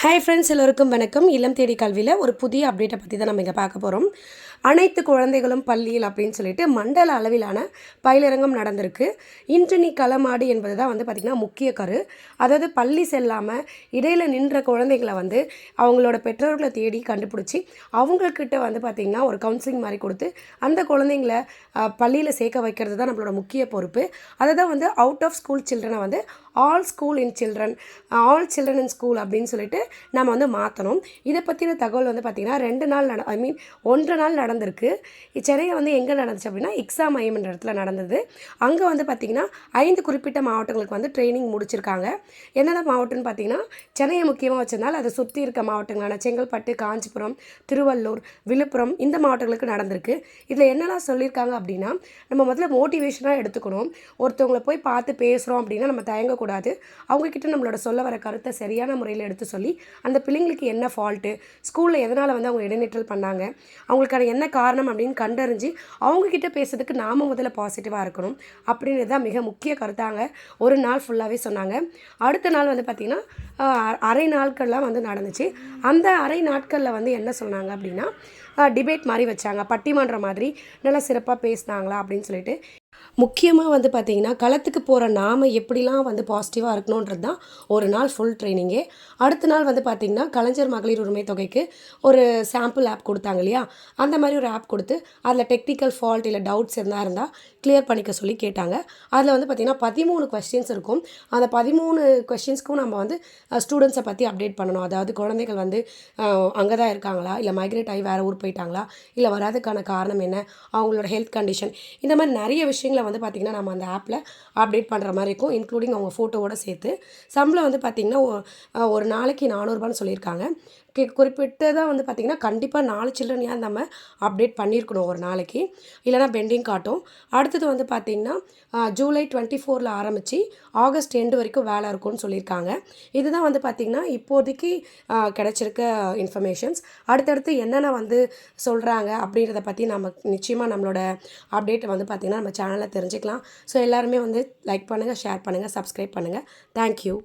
Hi friends, எல்லோருக்கும் வணக்கம். இல்லம் தேடி கல்வியில் ஒரு புதிய அப்டேட்டை பற்றி தான் நம்ம இங்கே பார்க்க போகிறோம். அனைத்து குழந்தைகளும் பள்ளியில் அப்படின்னு சொல்லிட்டு மண்டல அளவிலான பயிலரங்கம் நடந்திருக்கு. இன்று நீ களமாடு என்பது தான் பார்த்திங்கன்னா முக்கிய கரு. அதாவது பள்ளி செல்லாமல் இடையில் நின்ற குழந்தைகளை அவங்களோட பெற்றோர்களை தேடி கண்டுபிடிச்சி அவங்கக்கிட்ட பார்த்திங்கன்னா ஒரு கவுன்சிலிங் மாதிரி கொடுத்து அந்த குழந்தைங்கள பள்ளியில் சேர்க்க வைக்கிறது தான் நம்மளோட முக்கிய பொறுப்பு. அதை தான் அவுட் ஆஃப் ஸ்கூல் சில்ட்ரனை ஆல் சில்ட்ரன் இன் ஸ்கூல் அப்படின்னு சொல்லிட்டு நம்ம மாற்றணும். இதை பற்றின தகவல் பார்த்திங்கன்னா 2 நாள் 1 நாள் நடந்திருக்கு. சென்னையில் எங்கே நடந்துச்சு அப்படின்னா எக்ஸாம் மையம்ன்ற இடத்துல நடந்தது. அங்கே பார்த்திங்கன்னா 5 குறிப்பிட்ட மாவட்டங்களுக்கு ட்ரைனிங் முடிச்சிருக்காங்க. என்னென்ன மாவட்டம்னு பார்த்திங்கன்னா சென்னையை முக்கியமாக வச்சதுனால அதை சுற்றி இருக்க மாவட்டங்களான செங்கல்பட்டு, காஞ்சிபுரம், திருவள்ளூர், விழுப்புரம் இந்த மாவட்டங்களுக்கு நடந்திருக்கு. இதில் என்னெல்லாம் சொல்லியிருக்காங்க அப்படின்னா, நம்ம முதல்ல மோட்டிவேஷனாக எடுத்துக்கணும். ஒருத்தவங்களை போய் பார்த்து பேசுகிறோம் அப்படின்னா நம்ம தயங்கக்கூடாது. அவங்கக்கிட்ட நம்மளோட சொல்ல வர கருத்தை சரியான முறையில் எடுத்து சொல்லி அந்த பிள்ளைங்களுக்கு என்ன ஃபால்ட்டு, ஸ்கூலில் எதனால் அவங்க இடைநிற்றல் பண்ணாங்க, அவங்களுக்கான என்ன காரணம் அப்படின்னு கண்டறிஞ்சு அவங்கக்கிட்ட பேசுறதுக்கு நாம் முதல்ல பாசிட்டிவாக இருக்கணும் அப்படின்றது தான் மிக முக்கிய கருத்தாங்க. ஒரு நாள் ஃபுல்லாகவே சொன்னாங்க. அடுத்த நாள் பார்த்திங்கன்னா அரை நாட்கள்லாம் நடந்துச்சு. அந்த அரை நாட்களில் என்ன சொன்னாங்க அப்படின்னா டிபேட் மாதிரி வச்சாங்க. பட்டிமன்றம் மாதிரி நல்லா சிறப்பாக பேசினாங்களா அப்படின்னு சொல்லிட்டு. முக்கியமாக பார்த்திங்கன்னா களத்துக்கு போகிற நாம் எப்படிலாம் பாசிட்டிவாக இருக்கணுன்றது தான் ஒரு நாள் ஃபுல் ட்ரைனிங்கே. அடுத்த நாள் பார்த்திங்கன்னா கலைஞர் மகளிர் உரிமை தொகைக்கு ஒரு சாம்பிள் ஆப் கொடுத்தாங்க இல்லையா, அந்த மாதிரி ஒரு ஆப் கொடுத்து அதில் டெக்னிக்கல் ஃபால்ட் இல்லை டவுட்ஸ் இருந்தால் கிளியர் பண்ணிக்க சொல்லி கேட்டாங்க. அதில் பார்த்திங்கன்னா 13 கொஸ்டின்ஸ் இருக்கும். அந்த 13 கொஸ்டின்ஸ்க்கும் நம்ம ஸ்டூடெண்ட்ஸை பற்றி அப்டேட் பண்ணணும். அதாவது குழந்தைகள் அங்கே தான் இருக்காங்களா, இல்லை மைக்ரேட் ஆகி வேறு ஊர் போயிட்டாங்களா, இல்லை வராதுக்கான காரணம் என்ன, அவங்களோட ஹெல்த் கண்டிஷன், இந்த மாதிரி நிறைய விஷயங்களை பார்த்திங்கன்னா நம்ம அந்த ஆப்பில் அப்டேட் பண்ணுற மாதிரி இருக்கும். இன்க்ளூடிங் அவங்க ஃபோட்டோவோடு சேர்த்து. சம்பளம் பார்த்திங்கன்னா ஒரு நாளைக்கு 400 ரூபான்னு சொல்லியிருக்காங்க. குறிப்பிட்டதாக பார்த்திங்கன்னா கண்டிப்பாக 4 சில்ட்ரனையாக நம்ம அப்டேட் பண்ணியிருக்கணும் ஒரு நாளைக்கு, இல்லைனா பெண்டிங் காட்டும். அடுத்தது பார்த்திங்கன்னா ஜூலை 24 ஆரம்பித்து ஆகஸ்ட் எண்டு வரைக்கும் வேலை இருக்கும்னு சொல்லியிருக்காங்க. இதுதான் பார்த்திங்கன்னா இப்போதைக்கு கிடச்சிருக்க இன்ஃபர்மேஷன்ஸ். அடுத்தடுத்து என்னென்ன சொல்கிறாங்க அப்படின்றத பற்றி நம்ம நிச்சயமாக நம்மளோட அப்டேட்டை பார்த்திங்கன்னா நம்ம சேனலில் தெரிஞ்சுக்கலாம். ஸோ எல்லாருமே லைக் பண்ணுங்கள், ஷேர் பண்ணுங்கள், சப்ஸ்கிரைப் பண்ணுங்கள். தேங்க்யூ.